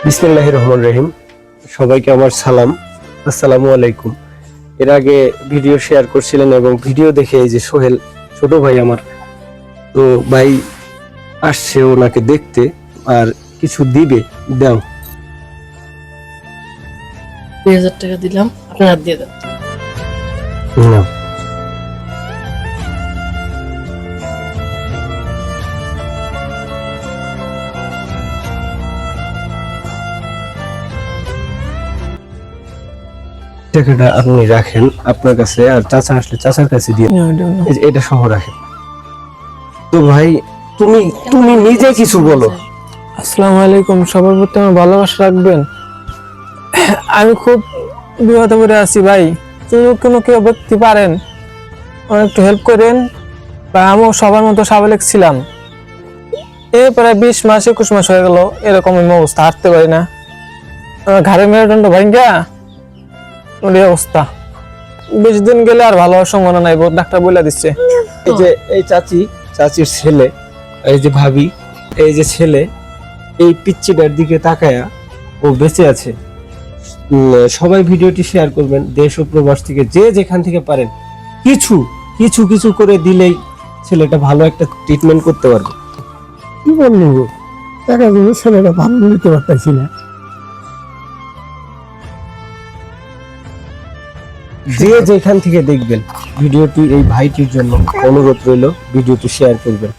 বিসমিল্লাহির রহমানির রহিম। সবাইকে আমার সালাম, আসসালামু আলাইকুম। এর আগে ভিডিও শেয়ার করছিলেন এবং ভিডিও দেখে এই যে সোহেল ছোট ভাই আমার, তো ভাই আসছে ওনাকে দেখতে আর কিছু দিবে। দাও 2000 টাকা দিলাম, আপনার হাত দিয়ে দেন। নাও। টাকাটা আপনি রাখেন আপনার কাছে, আর চাচা আসলে চাচার কাছে দিয়ে এই যে এটা সহ রাখেন। তো ভাই তুমি তুমি নিজে কিছু বলো। আসসালামু আলাইকুম। সবার প্রতি আমার ভালোবাসা রাখবেন। আমি খুব বিপদে পড়ে আছি ভাই, কোনো কেউ ব্যক্তি পারেন আমার একটু হেল্প করেন। বা আমিও সবার মতো স্বাভাবিক ছিলাম, এই প্রায় 20 মাস 21 মাস হয়ে গেল এরকম অবস্থা, হাঁটতে পারি না, আমার ঘাড়ে মেরুদণ্ড ভাঙ্গা ওই অবস্থা। বেশি দিন গেলে আর ভালো হওয়ার সম্ভাবনা নাই, ডাক্তার বলে দিচ্ছে। এই যে এই চাচির ছেলে, এই যে ভাবি, এই যে ছেলে, এই পিচ্চিটার দিকে তাকায়া ও বেঁচে আছে। সবাই ভিডিওটি শেয়ার করবেন, দেশ ও প্রবাস থেকে যে যেখান থেকে পারেন কিছু কিছু কিছু করে দিলেই ছেলেটা ভালো একটা ট্রিটমেন্ট করতে পারবে। কি বলবো, টাকা দিয়ে ছেলেটা ভালো নিতে পারতেছি না। যে যেখান থেকে দেখবেন ভিডিওটি এই ভাইটির জন্য অনুরোধ রইল, ভিডিওটি শেয়ার করবেন।